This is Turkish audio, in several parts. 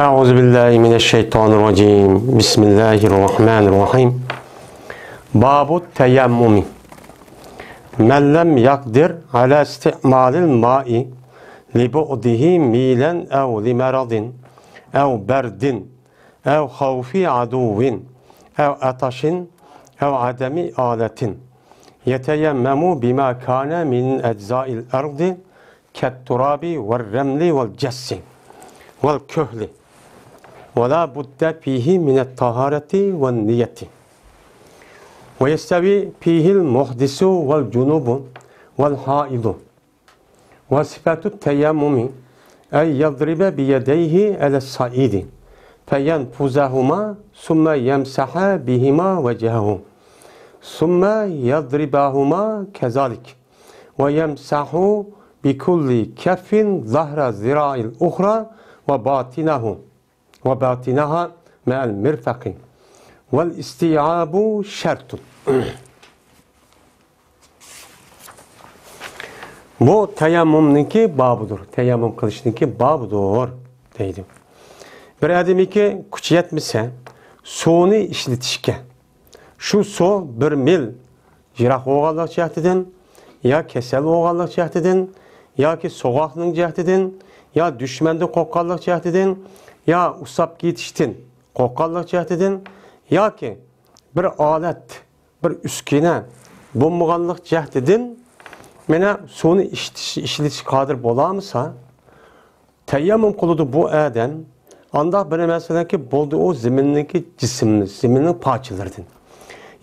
أعوذ بالله من الشيطان الرجيم بسم الله الرحمن الرحيم باب التيمم من لم يقدر على استعمال الماء لبعده ميلا أو لمرض أو برد أو خوف عدو أو عطش أو عدم آلة يتيمم بما كان من أجزاء الأرض كالتراب والرمل والجس والكهل ولا بد فيه من الطهارة والنية ويستوي فيه المحدث والجنوب والحائض وصفة التيمم أن يضرب بيديه على الصعيد فينفذهما ثم يمسح بهما وجهه ثم يضربهما كذلك ويمسح بكل كف ظهر الذراع الأخرى وباطنها مع المرفق والاستيعاب شرط. Bu teyemmüm'ninki babıdır. Teyemmüm kılışınki babıdır deydi. Bir adamiki kuch yetmese suvni ishlatishga shu suv 1 mil yiroq bo'lganlik jihatidan yo kasal bo'lganlik jihatidan yoki so'g'oqning jihatidan yo dushmandan qo'rqqanlik jihatidan yo usab ketishdan qo'rqqanlik jihatidan yoki bir olat bir uskuna bo'lmaganlik jihatidan mana suvni ishlatish qodir bo'lamisa tayammum qiladi bu odam. Anda bir meseleki buldu o ziminniki cisimli, ziminin parçalarından.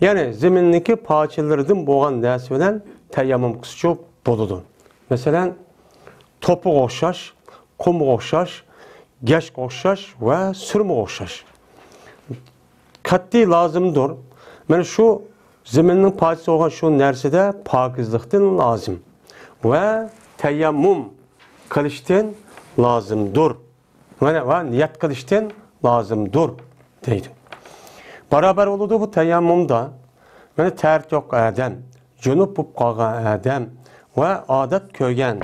Yani ziminniki parçalarından boğan dersi bilen teyammüm kısçı buludu. Mesela topu okşaş, kum okşaş, geç okşaş ve sürme okşaş. Katli lazımdır. Yani şu ziminin parçası olan şu nersede pakizlikten lazım. Ve teyammüm kılıştan lazımdır. Ve niyet kılıştan lazımdır deydi. Beraber oldu bu teyammümda tert yok adam, cünüp bup kalgan adam ve adet köygen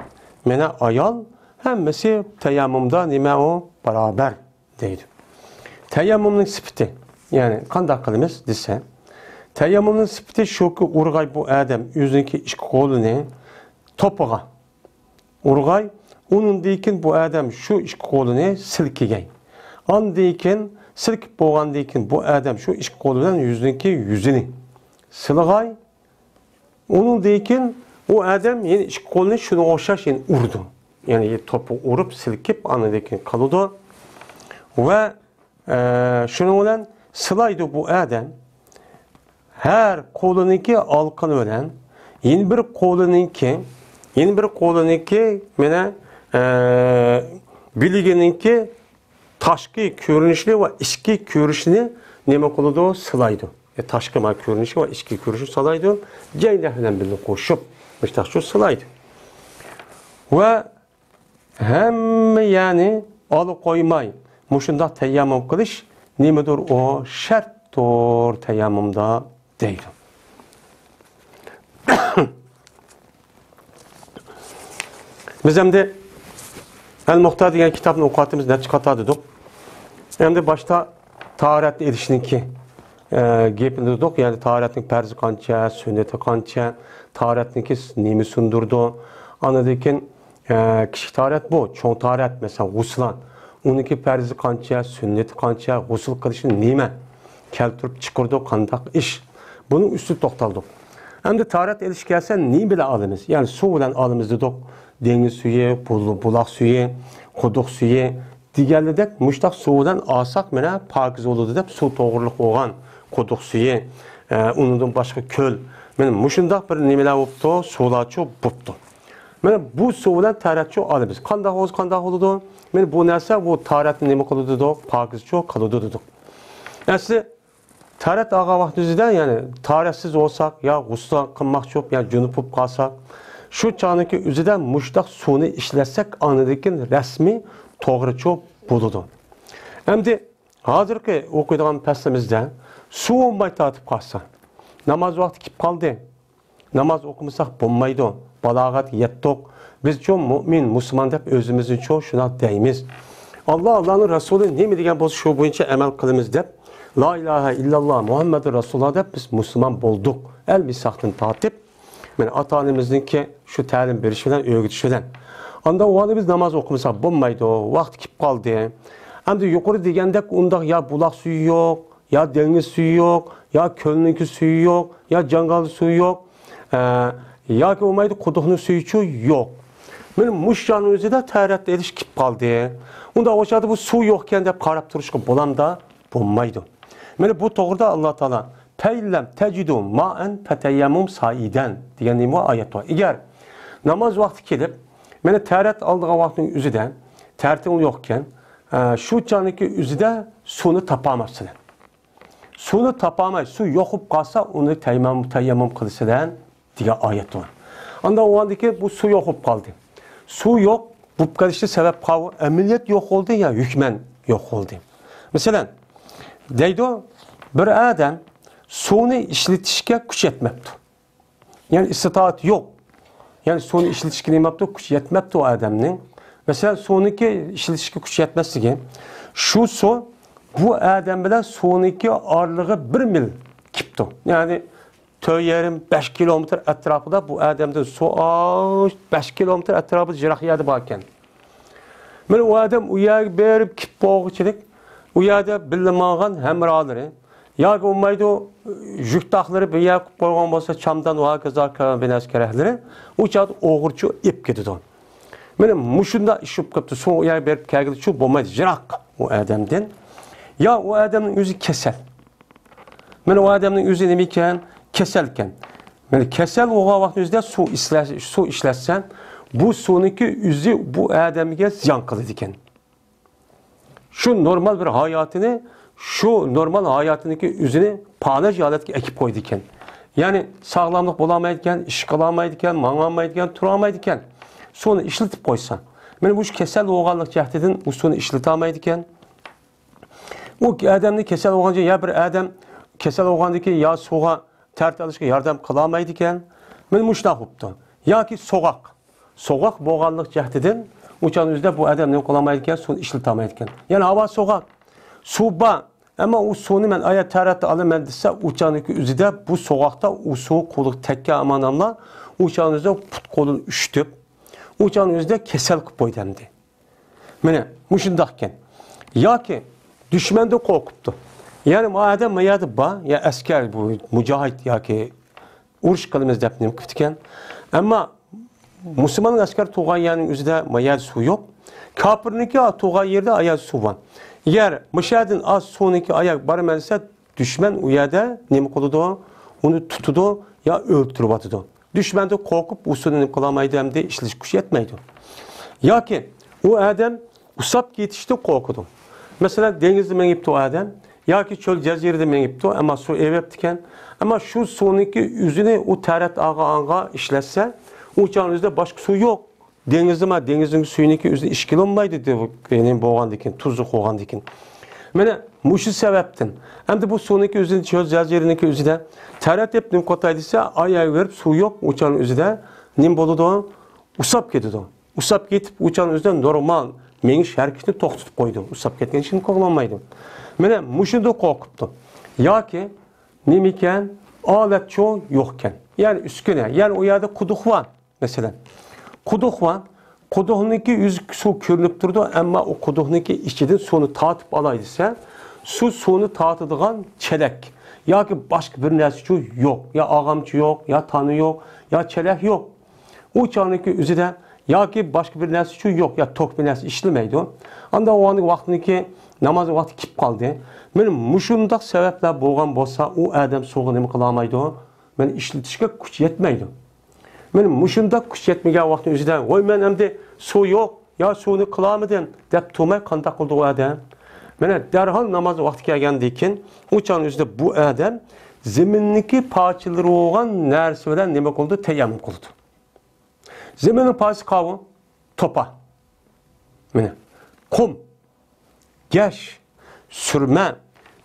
ayal hemmesi teyammümda nime o beraber deydi. Teyammümün sıfıtı yani kandak kılımız dese teyammümün sıfıtı şu ki urgay bu adam yüzündeki iş kolunu topuğa urgay onun deyken bu adam şu iş kolunu silkigey. An deyken silkip boğan deyken bu adam şu iş kolundan yüzündeki yüzünü silgay. Onun deyken o adam yine iş kolunu şunu oşaş yani urdu. Yani topu urup silkip anı deyken kalıdı. Ve şunu olan sılaydı bu adam. Her kolununki alkan ölen yeni bir kolununki mene bilgeninki taşkı görünüşlü ve içki görünüşünü neme kılıdı sılaydı. Taşkı görünüşü ve içki görünüşü sılaydı. Ceynehlen birlikte koşup işte şu sılaydı. Ve hem yani alıkoymay muşunda teyammüm kılış nemedir o şarttır teyammümda değil. Biz hem de El-Muhtar diyen kitabını okuttığımız ne çıkartadık. Hem de başta taharet edişinki gepini dedik. Yani taharetin perzi kança, sünneti kança, taharetinki nemi sundurdu. Anladığın kişi taharet bu. Çoğun taharet mesela guslan. Onunki perzi kança, sünneti kança, gusul kılışın neme keltirip çıkırdı kandak iş. Bunun üstü toktaldık. Hem de taharet ediş gelse ne bile alımız. Yani su bilen alımız dedik. Deniz suyu, bulak suyu, kuduk suyu, diğerledek müştak sudan alsak mene pakiz oldu dep su doğruluk olan kuduk suyu, onundan başka köl. Benim müşundak bir nimeler oldu, sular çok buptu. Benim bu sudan taharet çok alırız. Kandak oldu. Benim bu neyse bu taharetin nime kalıdı da pakiz çok kalıdı dedik. Yani size taharet ağa vaktizden yani taharetsiz olsak ya gusla kılmak çok ya cünüp kalsak şu çağındaki üzerinde muştak suyunu işletsek anladığın resmi doğru çok buludu. Hem de hazırki okuyduğum pestimizde su olmayı tatıp kalsa, namaz vakti kip kaldı, namaz okumusak bulmaydı, balagat yettik, biz çok mümin, Müslüman hep özümüzün çok şuna deyimiz. Allah'ın Resulü nemi degan bo'lsa shu bo'yicha amal qilamiz deb, la ilahe illallah Muhammedur Resulullah deb biz Müslüman bulduk. El misaqdan tatip, mana ota-onamizningki shu ta'lim berish bilan, o'rgatish bilan. Anda o halde biz namaz okumasa bo'lmaydi, vaqt kelib qoldi. Endi yuqori degandek undaq ya buloq suvi yo'q, ya dengiz suvi yo'q, ya ko'lniki suvi yo'q, ya jangal suvi yo'q, yoki bo'lmaydi quduqning suvi yo'q. Mana mushani o'zida tarat edish kelib qoldi. Unda o'shada bu suv yo'q ekan deb qarab turishga bo'lamda, bo'lmaydi. Mana bu to'g'rida Alloh taolo "Fayllam tajidu ma'an fatayammum sa'idan" degan nima oyat bor. Agar namoz vaqti kelib, mana tarat oldigan vaqtning o'zida tartib yo'qkan, shu chaniki o'zida suvni topolmasizlar. Suvni topolmay, suv yo'qib qolsa, uni tayammum qilishdan degan oyat bor. Unda o'g'andiki bu suv yo'qib qoldi. Suv yo'q, bu qilishga sabab qoldi, amaliyot yo'q bo'ldi ya hukman yo'q bo'ldi. Masalan, deydi bir odam suvni ishlatishga kuch yetmabdi. Ya'ni istitoat yo'q. Yani suvni ishlatishga nimabdi, kuch yetmabdi o odamning. Masalan, suvniki ishlatishga kuch yetmasligi, shu suv bu odam bilan suvniki orlig'i 1 mil kipti. Ya'ni 4,5 kilometr atrofida bu odamdan suv 5 kilometr atrofida jiroqiyadi bor ekan. Mana u odam u yerga berib kip bo'g'ichilik, u yerda bilmagan hamrohlari yoki bo'lmaydi yuk taqlari bir yer qilib qo'ygan bo'lsa, chamdan va hokazo kombinatsiya keraklari u chaqda o'g'irchi ip ketadi. Mana mushunda ish bo'lib qopti, suv u yerga berib kelgili shu bo'lmaydi, jiroq u odamdan. Ya o adamın özü kesel. Mana o adamın özü nima ekan? Kesel ekan. Mana kesel bo'lgan vaqt o'zida suv ishlatsan, bu suvniki o'zi bu odamga ziyon qiladi ekan. Shu normal bir hayotini, shu normal hayotiniki o'zini palaj holatga ekib qo'ydi ekan. Ya'ni sog'lomlik bo'lamaydi ekan, ish qilolmaydi ekan, mangolmaydi ekan, turolmaydi ekan. Suvni ishlatib qo'ysan. Mana bu kesel bo'lganlik jihatidan u suvni ishlatolmaydi ekan. O adamni kesel olğanca ya bir adam kesel olğandaki ya soğuğa tartalışqa yardım qılamaydı ekan. Men mushtaq bo'libdi. Yoki soğuq bo'lganlik jihatidan o'chan o'zida bu adam nima qilolmaydi ekan, suvni ishlatolmaydi ekan. Ya'ni havo so'g'aq. Suv bor, ammo u suvni men oyat taratda olaman desa, o'chaniki o'zida bu so'g'aqda u suv qo'liq tekka amanamla o'chan o'zida put qo'lini ushtib, o'chan o'zida kesel qilib qo'ydimdi. Mana mushundaq ekan. Yoki düşmanda korkuttu. Yani madem mayadı ba ya asker bu mücahit ya ki uruş kılımız depnim kıftken ama Müslümanın asker tuğan yanın üzerinde mayad su yok. Kapırniki tuğan yerde ayak su var. Eğer müşahidin az sonraki ayak barmense düşman uyada ne koludu onu tutudu ya öldürüp atıdı. Düşman da korkup usulünü kılamaydı hem de işleş kuş yetmeydi. Ya ki o adam usap yetişti korkudu. Mesela denizde menipti o adam, ya ki çöl cezirde menipti ama su eveptiken, ama şu sonraki yüzünü o tarat ağa işletse, uçağınızda başka su yok. Denizin suyuniki yüzünü işkil olmaydı diye boğandikin, tuzlu koğandikin. Mene muşu sebepten, hem de bu sonraki yüzünü çöl cezirindeki yüzüde tarat hep nim kotaydıysa ayağı verip su yok uçağın yüzüde nim boludu usap gidiyordu. Usap gitip uçağın yüzüde normal meniş hareketini to'xtatib qo'ydi. Usab ketgan ishini qo'g'lamaydi. Mana mushunda qo'rqibdi. Yoki nima ekan? Olatcho yo'q ekan. Ya'ni uskuna, ya'ni u yerda quduq bor. Masalan, quduq bor. Quduqniki yüz suv ko'rinib turdi, ammo u quduqniki ichidan suvni tatib olay desa, suvni tatadigan chelak yoki boshqa bir narsa yo'q. Ya og'amchi yo'q, ya tani yo'q, ya chelak yo'q. U chaqniki o'zida yoki boshqa bir narsa shu yo'q, ya tok bir narsa ishlamaydi. Anda o anning vaqtniki namoz vaqti kelib qoldi. Men mushundaq sabablar bo'lgan bo'lsa, u odam suvni nima qila olmaydi? Men ishlatishga kuch yetmaydi. Men mushundaq kuch yetmagan vaqtning o'zida, "Voy men endi suv yo'q, yo suvni qilolmadim" deb turmay qanday qildi u odam? Mana darhol namoz vaqti kelgandan keyin o'chan o'zida bu odam zaminniki parchalari bo'lgan narsa bilan nima qildi? Tayammum qildi. Zeminin parçası kavu, topa. Mene, kum, geç, sürme.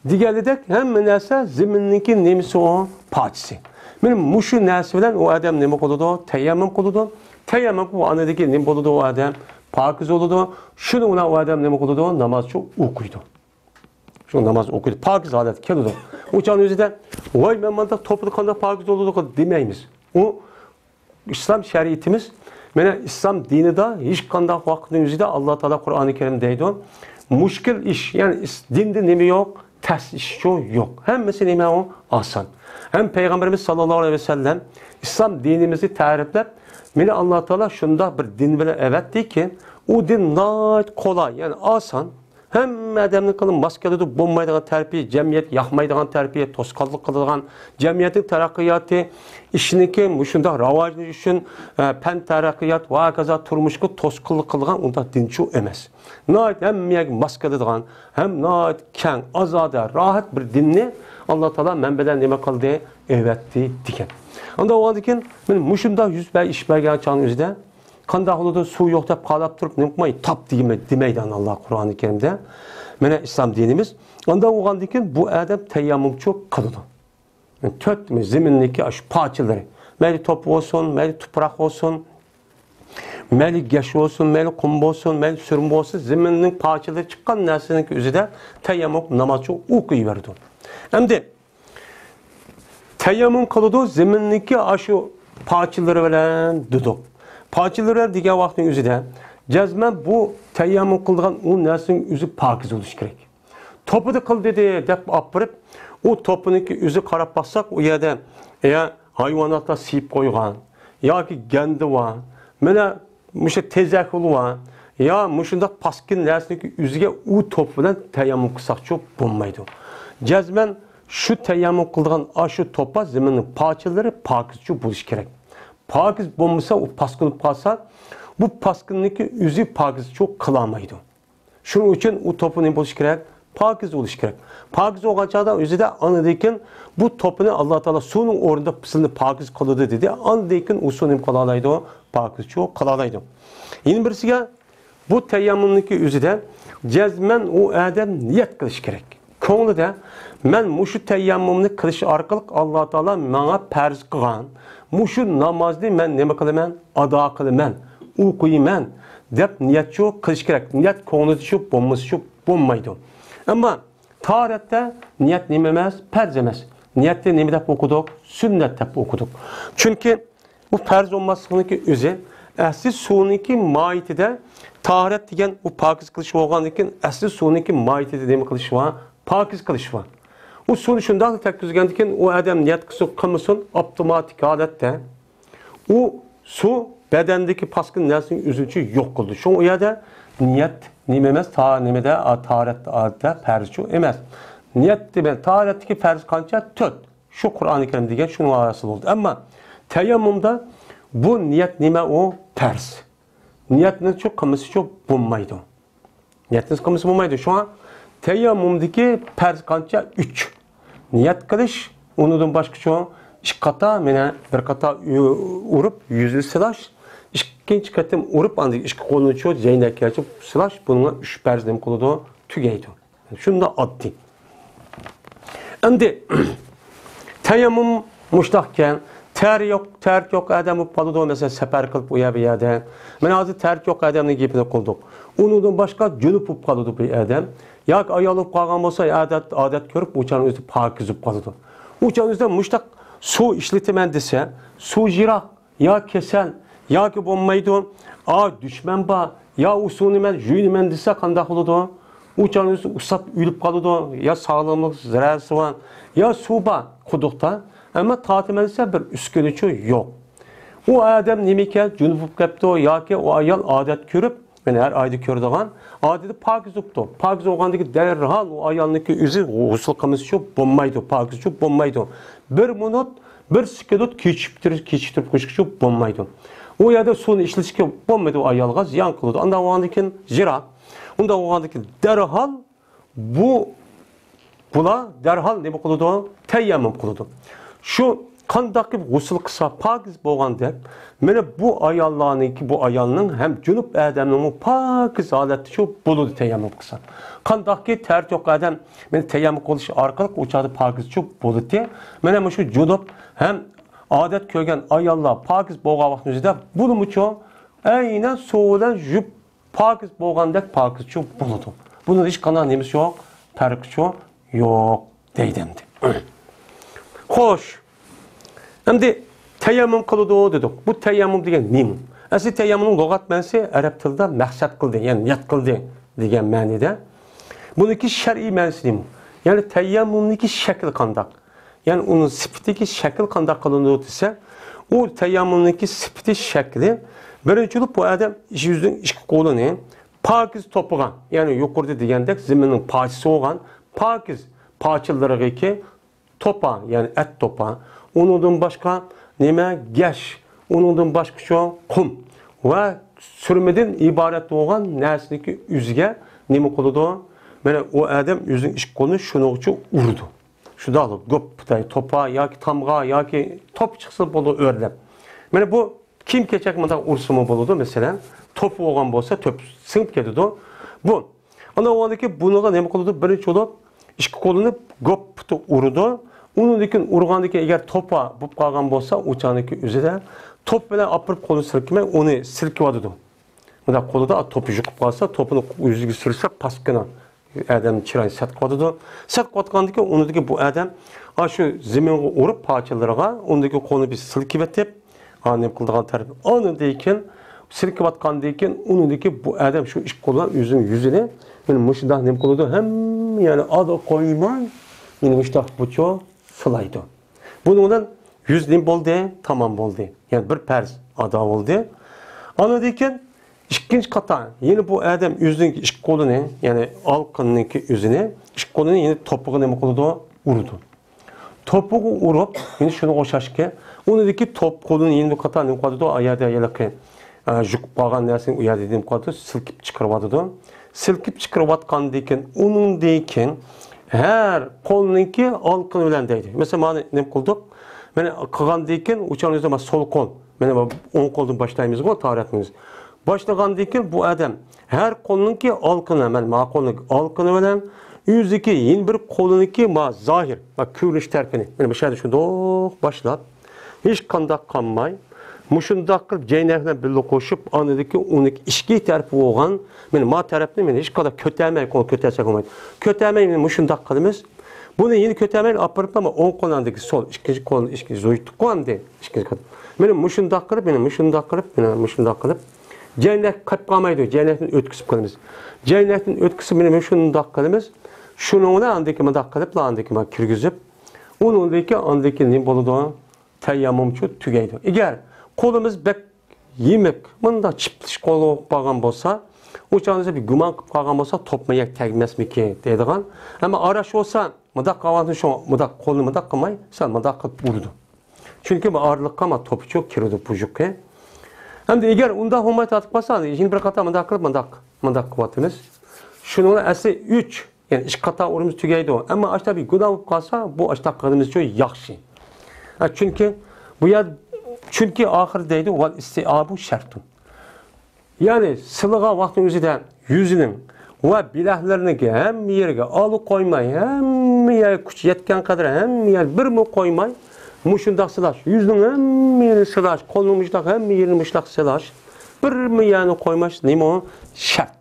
Diğerledek hem neyse zemininki nemisi o parçası. Benim muşu nesi bilen o adam nemi koludu? Teyammüm koludu. Teyammüm bu anadaki nemi koludu o adam? pokiz bo'ladi. Shuni bilan u odam nima qiladi? Namozchi o'qiydi. Shu namoz o'qiydi. Pokiz holat keladi. O'shaning o'zida voy men mana to'pni qanday pokiz bo'ladi demaymiz. U islom shariatimiz mana islom dinida hech qanday vaqtning o'zida Alloh taolo Qur'oni Karim deydi. Mushkil ish, ya'ni dinda nima yo'q, tas ish yo'q. Hammasi nima o? Oson. Ham payg'ambarimiz sollallohu alayhi vasallam islom dinimizni ta'riflab, meni Alloh taolo shunda bir din bilan avatdiki, u din nihoyat qulay, ya'ni oson. Hamma odamning qilib maskalada bo'lmaydigan tarbiya, jamiyat yoqmaydigan tarbiya, to'sqinlik qiladigan jamiyatning taraqqiyoti, ishniki shunday rivojlanish uchun fan taraqqiyot va kaza turmushga to'sqinlik qilgan unda dinchi emas. Nihoyat hammaga maskaladigan, ham nihoyat keng, ozoda, rohat bir dinni Alloh taolo men bilan nima qildi? Evatdi degan. Unda o'g'andikin men mushunda 100 bay ish bergan chog'ning o'zida qanday bo'ladi suv yo'q deb qalab turib nimqmay tap demaydi Alloh Qur'oni Karimda. Mana islom dinimiz. Unda o'g'andikin bu odam tayammumchi qiladi. To'rt ziminniki ash parchalari. Mayli top olsun, mayli tuproq olsun, mayli gash olsun, mayli qum olsun, mayli surma olsun, ziminning parchalari chiqqan narsaning o'zida tayammum namozchi o'qiyverdi. Endi tayammum qiladi ziminniki ashu parchalari bilan duduq. Parçalara degan vaqtning o'zida jazman bu tayammum qilgan u narsaning o'zi pokiz bo'lishi kerak. Topida qil dedi deb olib borib, u topiniki o'zi qarab baqsak, u yerda hayvonotlar siyib qo'ygan yoki gandi bor, mana musha tezak bor, yo mushunda paskin narsaniki o'ziga u top bilan tayammum qilsaqchi bo'lmaydi. Jazman shu tayammum qilgan shu topa zaminning parchalari pokizchi bo'lishi kerak. Pokiz bo'lmasa, u paskinib qolsa, bu paskinlikni o'zi pokiz çok qilolmaydi. Shuning uchun u to'pini bo'lish kerak, pokiz bo'lish kerak. Pokiz bo'lgan chog'da o'zida andikin bu to'pini Alloh taolo suvning o'rnida pisini pokiz qiladi dedi. Andikin u suvni qila oladi, pokiz çok qila oladi. Yana birisiga bu tayammumniki o'zida jazman u odam niyat qilish kerak. Ko'nglida men mushu tayammumni qilish orqali Alloh taolo menga farz qilgan mushu namozni men nima qilaman? Ado qilaman, o'qiyman deb niyatchi qilish kerak. Niyat ko'nglida shu bo'lmasa shu bo'lmaydi. Ammo tahoratda niyat nima emas? Farz emas. Niyatni nima deb o'qidik? Sunnat deb o'qidik. Chunki bu farz olmasligining o'zi asli suvniki moyitida tahorat degan u pokiz qilish bo'lgandan keyin asli suvniki moyitida nima qilish va pokiz qilish va u suvni shunday takkizgandan keyin u odam niyat qilmasin, avtomatik holatda u suv badandagi paskin narsaning o'zicha yo'q qildi. Shu u yerda niyat nima emas, nimada tahoratda farz emas. Niyat degan tahoratdagi farz qancha? 4. Shu Qur'oni Karim degan shuni orasi bo'ldi. Ammo tayammumda bu niyat nima? O farz. Niyatni çok qilmasi çok bo'lmaydi. Niyatni qilmasi bo'lmaydi. Şu an tayammumdagi farz qancha? 3. Niyat qilish, undan boshqa cho'ng ikki qata, mana bir qata urib yuzni silash, ikkinchi qatim urib, andi ikki qo'lni cho'ng zaynakka ochib silash, bunga 3 farz nima qiladi? Tugaydi. Shunda oddiy. Endi tayammum mushtahkan, ter yo'q odam bo'ladi, mesela safar qilib u yerda. Mana hozir ter yo'q odamning gapini qildik. Undan boshqa junub bo'lib qoladi bu odam. Yoki ayol bo'lib qolgan bo'lsa, odat ko'rib, o'chaning o'zi pokiz bo'lib qoladi. O'chaning o'zida mushtaq suv ishlataman desa, suv jiroq, yo kasal, yoki bo'lmaydi, dushman bor, yo u suvni men yuyinaman desa qanday bo'ladi? O'chaning o'zi usab uyilib qoladi, yo sog'lig'lik zararsi bor, yo suv bor quduqda. Ama tatilmense bir üskünüçü yok. O adam nemike cünüp kaptı yoki o ayol adet körüp, yani her ayda körüdüğün adeti pakiz oldu. Pakiz olgandaki derhal o ayolniki üzü usul qilmasi çok bo'lmaydi, pakiz çok bo'lmaydi. Bir minut, bir sekund keçirib qo'yishga çok bo'lmaydi. O yerda suvni ishlatishga bo'lmaydi, o ayolga ziyon qiladi. Unda olgandan jira, unda olgandan derhal bular derhal nima qiladi? Tayammum qiladi. Şu qandaqib g'usl qilsa pokiz bo'lganda, mana bu ayollarniki bu ayolning ham junub odamning pokiz holati shu bo'ladi tayammum qilsa. Qandaqki ter yo'q odam men tayammum qilish orqali o'chadi pokiz shu bo'ladi. Mana shu junub ham odat ko'rgan ayollar pokiz bo'lgan vaqtida buning uchun aynan suv bilan yuvib Pakiz bo'lgandek pakizchi bo'ladi. Bunun hech qanday nemisi yo'q, farqi yo'q deydi endi. Xo'sh. Endi tayammum qiladi dedik. Bu tayammum degan nima? Asli tayammumning lug'at ma'nosi arab tilida maqsad qildi, ya'ni niyat qildi degan ma'noda. Buniki shar'iy ma'nosi nima? Ya'ni tayammumniki shakli qandoq? Ya'ni uning sifatiki shakl qandoq qilinadi desa, u tayammumniki sifati shakli birinchilik bu odam yuzning ikki qo'lini pokiz to'pigan, ya'ni yuqorida degandek zaminning parchasi bo'lgan pokiz parchalariga to'pa, ya'ni at to'pa, undan boshqa nima gash, undan boshqa qum va surmadan iborat bo'lgan narsaniki yuziga nima qiladi? Mana u odam yuzning ikki qo'lini shuning uchun urdi. Şuda alıp, göptay, topa, yoki tamga, yoki top çıksa bolu örlep. Mana bu kim keçek mıda ursumu boludu mesela? Top olgan bolsa, top sınıp kedidu. Bu. Ana oğandaki bunuğa ne kılıdı? Birinci olup, iki kolunu göptü urudu. Onundaki urgandaki eğer topa bup kalgan bolsa, uçağındaki üzere top bile apırıp kolunu sırkıma, onu sırkıvadıdu. Mıda kolu da topu yıkıp kalsa, topunu yüzüge sürse paskına. Adam çırayı satqadıdı. Satqatqandaki onundaki bu adam şu zeminge urup parçalarına ondaki konu bir silkip etip annem kıldığan tarafı onu deyken silkip atqandayken onundaki bu adam şu iş kolan yüzüne benim muşdah nem kılıdı hem yani adı koymay yine muşdah buço sılaydı. Bunundan yüz nem oldu tamam oldu. Yani bir perz ada oldu. Onu deyken İkinci kata, yine bu adam yüzünün iki kolunu, yani alkınınki yüzüne, iki kolunu yine topuğu ne koludu? Urudu. Topuğu urup, yine şunu koşaşke, onundaki top kolunu yine bu kata ne koludu? Ayada ayalakı, jükup bağın nersini uyar dediğim koludu, silkip çıkarvadıdı. Silkip çıkarvatkan deyken, onun deyken, her kolununki alkın ölen deydi. Mesela bana ne kıldık? Ben kıgan deyken, uçağınızda sol kol, ben 10 kolun başlayımız var, tarihimiz. Başlagandaki bu adam her kolununki alkını hemen ma kolununki alkını bilen yüzdeki yeni bir kolununki ma zahir bak kürünüş terpini yani bir şey düşündük başlap hiç kandak kanmay muşundak kılıp ceynekle birlikte koşup anladaki onunki işki terpi olgan benim ma terpini hiç kadar kötülemey konu kötüelsek olmaydı kötülemey muşundak kılımız bunu yeni kötülemey aparıp ama 10 kolundaki sol ikinci kolun işki zoytuk kolandı ikinci kadar benim muşundak kılıp benim muşundak kılıp Cennet kayıp kalmaydı. Cennetin ötküsü kılımız. Cennetin ötküsü benim şunun dakikadımız. Şununla andaki mi dakikadıp, andaki mi kirgizip, onundaki andaki ne boludu? Tayammumçu tügeydi. Eğer kolumuz bek yemek, bunda çıplış kolu bağın bolsa, uçağınızda bir güman kıp kalgan bolsa, topmayak tegmez mi ki deydiğen. Ama araş olsa, mıdak kavantın şu, mıdak kolunu mıdak kılmay, sen mıdak kılıp vurdu. Çünkü bu ağırlık ama topu çok kirdi pucuk. Hem de eğer onda olmayı tatlıkmasa, şimdi bir kata mıdak kılıp mıdak kıvatınız. Şunun asli 3, yani iş kata orumuz tügeydi o. Ama açta bir günah olup kalsa, bu açta kılımız çok yakşı. Çünkü bu ya, çünkü ahirdeydi, o istiabu şartun. Yani sılığa vaktin üzerinde yüzünün ve bilahlarını hem yerine alıkoymay, hem yer güç yetken kadar hem yer bir mi koymay, muşundak sılaş, yüzünün hem yerini sılaş, kolunun muşlak hem yerini muşlak sılaş, bir mi yani koymaş, neyim o? Şart.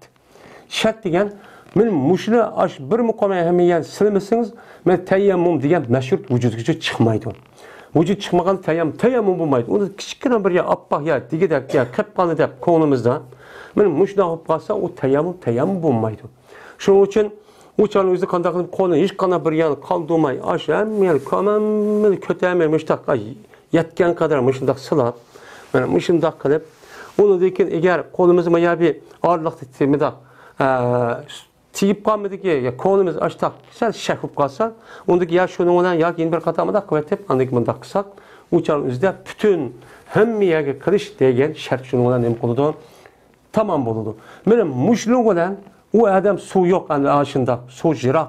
Şart degen, benim muşlu aş bir mi koymay hem yerini silmişsiniz, ben tayammum degen meşhur vücudukça çıkmaydı. Vücut çıkmagan tayammum bulmaydı. Onu küçükken bir ya appah ya, digedek ya, kıpkanı deyip konumuzda, benim muşlak olup kalsa o tayammum bulmaydı. Şunun için, uçağın yüzü kandaklıp konu hiç kana bir yanı kaldırmay, aş hem kamam kötü emel müştak yetken kadar müştak sılap, yani müştak kılıp, onu deyken eğer kolumuzu maya bir ağırlık titremede tiyip kalmadı ki ya kolumuz açtak, sen şakıp kalsa, ondaki ya şunun olan ya yeni bir katamada kıvetip andaki mındak kısak, uçağın yüzde bütün hem miyage kırış degen şart şunun olan hem koludu tamam buludu. Benim müşluk olan o adam su yok ağaçında, su jirak,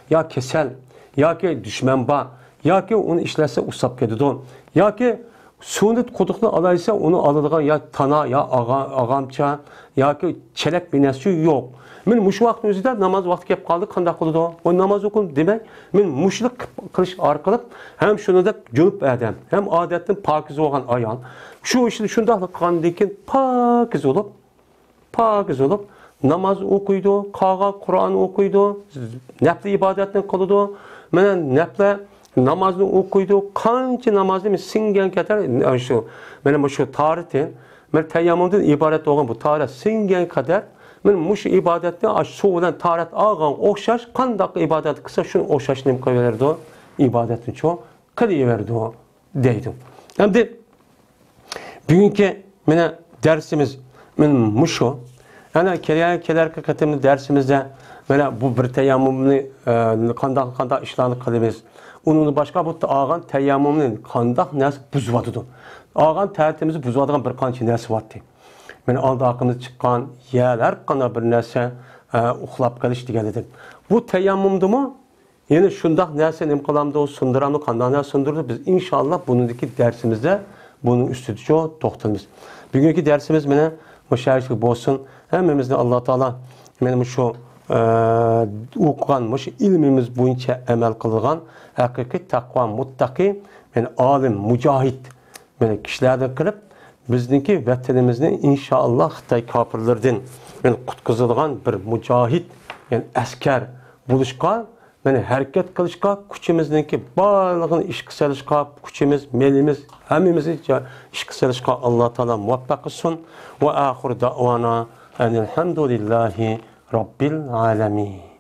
ya kesel, ya ki düşman ba, ya ki onu işlerse usap kedidu, ya ki suyunu koduklu alaysa onu alıdığın ya tana, ya ağamça, ya ki çelek binesi yok. Men muş vaktin özüde namaz vakti kep kaldı, kandak kılıdı. O namaz okun demek, men muşluk kılış arkalık, hem şunu da cönüp adam, hem adetin pakiz olan ayağın. Şu işini şunda kılan deyken pakiz olup, namoz o'qiydi, qog'oz Qur'on o'qiydi, nafli ibodatni qiladi. Mana nafli namozni o'qiydi, qancha namozni singan kadar shu mana shu tarixni men tayammumdan iborat bo'lgan bu tarix singan kadar men shu ibodatni suv bilan tarix olgan o'xshash qanday ibodat qilsa shuni o'xshashni qilaverdi, ibodatni cho qilaverdi deydi. Endi bugungi mena darsimiz men mushu. Ana kelarki qatimli darsimizda mana bu bir tayammumni qanday ishlarni qilamiz. Onun başqa bu olgan tayammumni qanday narsa buzvatdi. Olgan tartibimizni buzadigan bir qancha narsa bor. Meni oldi aqlimizga chiqqan yerlar qana bir narsa uxlab qolish degan edim. Bu tayammumdimi? Yine shundoq narsa nim qilamdi, sundiramni qanday narsa sundirdi. Biz inshaalloh buningdagi darsimizda bunun ustida to'xtalamiz. Bugungi darsimiz mana mushayishlik bo'lsin. Hammamizni Alloh taolo mana shu o'qigan shu ilmimiz bo'yicha amal qilgan haqiqiy taqvo muttaqi, men olim, mujohid men kishilardan qilib bizniki vatanimizni inshaalloh Xitoy kofirlardan men qutqizadigan bir mujohid, yani askar bo'lishga, meni harakat qilishga, kuchimizniki barlig'ini ish qilishga, kuchimiz, melimiz, hammamizni ish qilishga Alloh taolo muvaffaq qilsin. Va oxir da'vona alhamdulillahi robbil alamin.